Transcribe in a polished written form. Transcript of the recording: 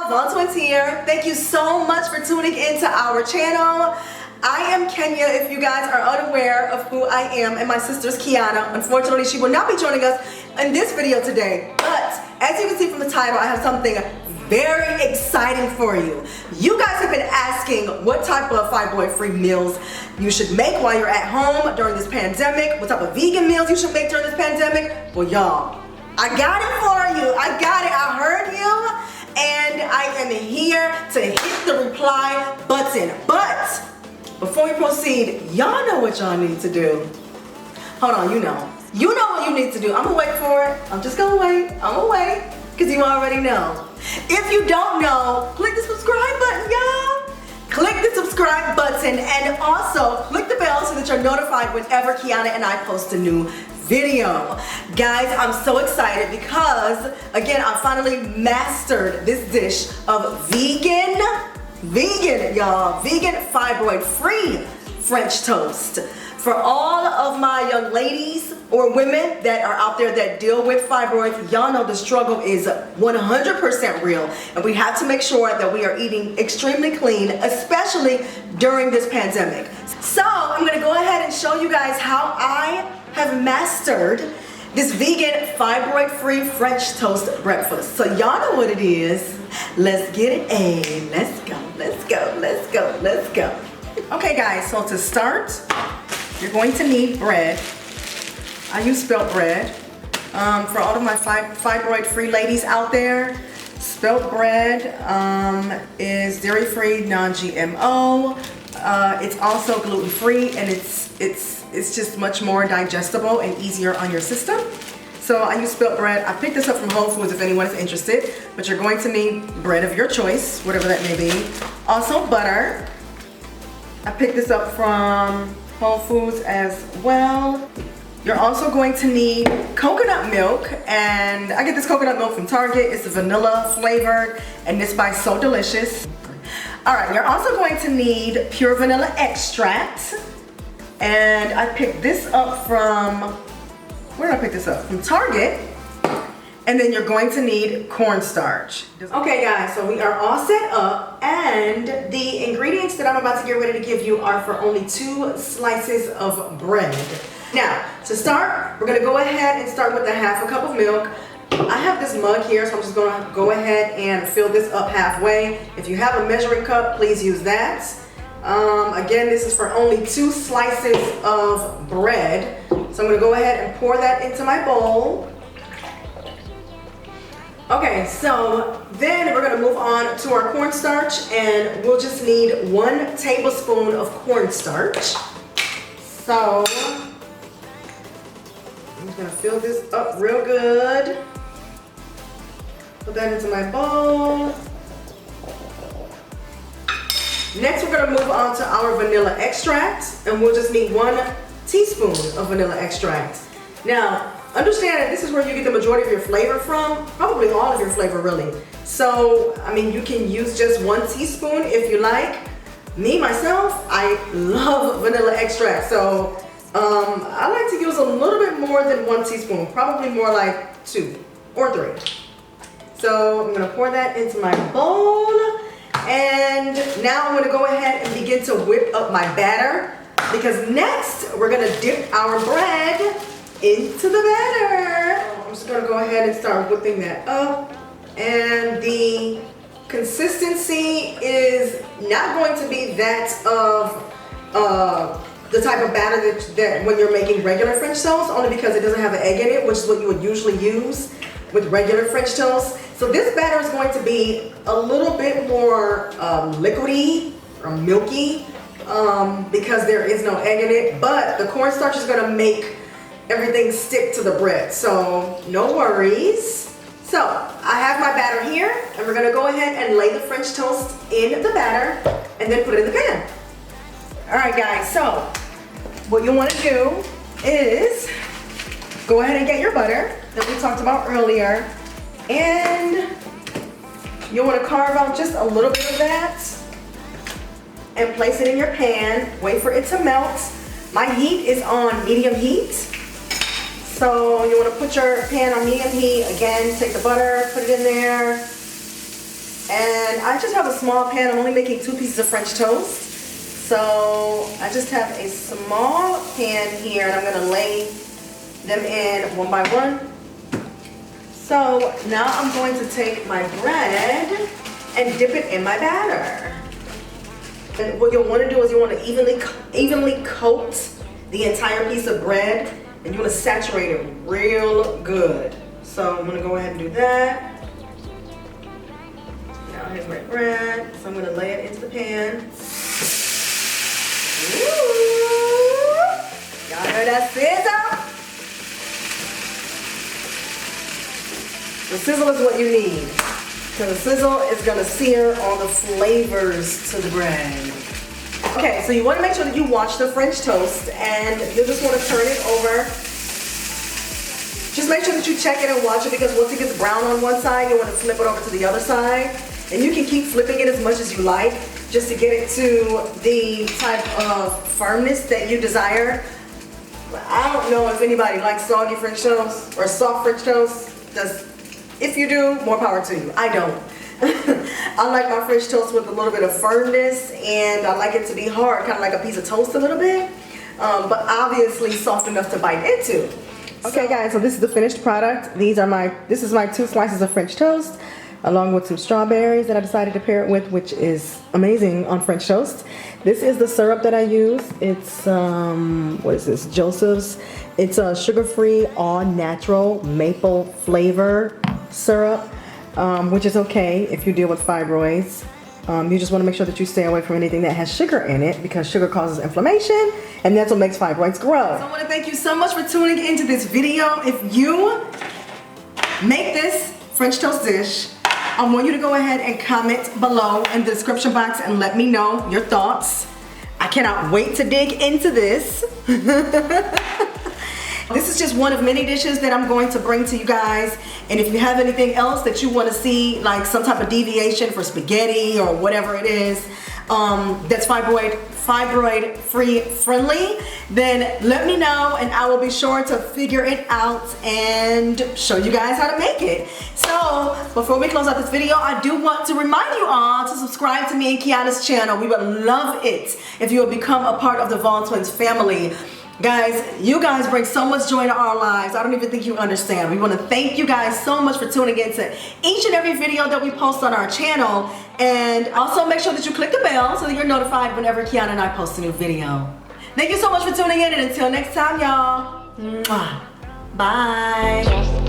Vaughn Twins here. Thank you so much for tuning into our channel. I am Kenya, if you guys are unaware of who I am, and my sister's Kiana. Unfortunately, she will not be joining us in this video today, but as you can see from the title, I have something very exciting for you. You guys have been asking what type of fibroid-free meals you should make while you're at home during this pandemic, what type of vegan meals you should make during this pandemic. Well, y'all, I got it for you. I got it. I heard you, and I am here to hit the reply button. But before we proceed, y'all know what y'all need to do. Hold on, you know what you need to do. I'm gonna wait for it. I'm just gonna wait. I'm gonna wait, because you already know. If you don't know, click the subscribe button, y'all. Click the subscribe button and also click the bell so that you're notified whenever Kiana and I post a new video. Guys, I'm so excited because, again, I finally mastered this dish of vegan, y'all, vegan fibroid-free French toast. For all of my young ladies or women that are out there that deal with fibroids, y'all know the struggle is 100% real, and we have to make sure that we are eating extremely clean, especially during this pandemic. So I'm gonna go ahead and show you guys how I have mastered this vegan fibroid-free French toast breakfast. So y'all know what it is. Let's get it. Hey, let's go, let's go, let's go, let's go. Okay guys, so to start, you're going to need bread. I use spelt bread. For all of my fibroid-free ladies out there, spelt bread is dairy-free, non-GMO. It's also gluten-free, and it's just much more digestible and easier on your system. So I use spelt bread. I picked this up from Whole Foods if anyone is interested, but you're going to need bread of your choice, whatever that may be. Also butter. I picked this up from Whole Foods as well. You're also going to need coconut milk, and I get this coconut milk from Target. It's vanilla flavored, and it's by So Delicious. All right, you're also going to need pure vanilla extract, and I picked this up from, where did I pick this up? From Target. And then you're going to need cornstarch. Okay guys, so we are all set up, and the ingredients that I'm about to get ready to give you are for only 2 slices of bread. Now, to start, we're gonna go ahead and start with a 1/2 cup of milk. I have this mug here, so I'm just gonna go ahead and fill this up halfway. If you have a measuring cup, please use that. Again, this is for only 2 slices of bread. So I'm gonna go ahead and pour that into my bowl. Okay, so then we're gonna move on to our cornstarch, and we'll just need 1 tablespoon of cornstarch. So I'm just gonna fill this up real good. Put that into my bowl. Next, we're gonna move on to our vanilla extract, and we'll just need 1 teaspoon of vanilla extract. Now, understand that this is where you get the majority of your flavor from, probably all of your flavor really. So, I mean, you can use just 1 teaspoon if you like. Me, myself, I love vanilla extract, so I like to use a little bit more than 1 teaspoon, probably more like 2 or 3. So I'm gonna pour that into my bowl, and now I'm gonna go ahead and begin to whip up my batter, because next we're gonna dip our bread into the batter. I'm just gonna go ahead and start whipping that up, and the consistency is not going to be that of the type of batter that when you're making regular French toast, only because it doesn't have an egg in it, which is what you would usually use with regular French toast. So this batter is going to be a little bit more liquidy or milky because there is no egg in it, but the cornstarch is gonna make everything stick to the bread, so no worries. So I have my batter here, and we're gonna go ahead and lay the French toast in the batter and then put it in the pan. All right guys, so what you want to do is go ahead and get your butter that we talked about earlier, and you'll want to carve out just a little bit of that and place it in your pan. Wait for it to melt. My heat is on medium heat, so you want to put your pan on medium heat. Again, take the butter, put it in there, And I just have a small pan. I'm only making 2 pieces of French toast. So I just have a small pan here, and I'm gonna lay them in one by one. So now I'm going to take my bread and dip it in my batter. And what you'll want to do is you want to evenly coat the entire piece of bread, and you want to saturate it real good. So I'm going to go ahead and do that. Now here's my bread. So I'm going to lay it into the pan. Ooh. Y'all heard that sizzle? The sizzle is what you need. So the sizzle is gonna sear all the flavors to the bread. Okay, so you wanna make sure that you watch the French toast, and you just wanna turn it over. Just make sure that you check it and watch it, because once it gets brown on one side, you wanna flip it over to the other side. And you can keep flipping it as much as you like, just to get it to the type of firmness that you desire. I don't know if anybody likes soggy French toast or soft French toast. If you do, more power to you. I don't. I like my French toast with a little bit of firmness, and I like it to be hard, kind of like a piece of toast a little bit, but obviously soft enough to bite into. Okay guys, so this is the finished product. This is my 2 slices of French toast, along with some strawberries that I decided to pair it with, which is amazing on French toast. This is the syrup that I use. It's, what is this, Joseph's. It's a sugar-free, all-natural maple flavor syrup, which is okay if you deal with fibroids. You just want to make sure that you stay away from anything that has sugar in it, because sugar causes inflammation, and that's what makes fibroids grow. So I want to thank you so much for tuning into this video. If you make this French toast dish, I want you to go ahead and comment below in the description box and let me know your thoughts. I cannot wait to dig into this. This is just one of many dishes that I'm going to bring to you guys. And if you have anything else that you want to see, like some type of deviation for spaghetti or whatever it is, that's fibroid free friendly, then let me know, and I will be sure to figure it out and show you guys how to make it. So before we close out this video, I do want to remind you all to subscribe to me and Kiana's channel. We would love it if you would become a part of the Vaughn twins family. Guys, you guys bring so much joy to our lives. I don't even think you understand. We want to thank you guys so much for tuning in to each and every video that we post on our channel. And also make sure that you click the bell so that you're notified whenever Kiana and I post a new video. Thank you so much for tuning in, and until next time, y'all. Bye.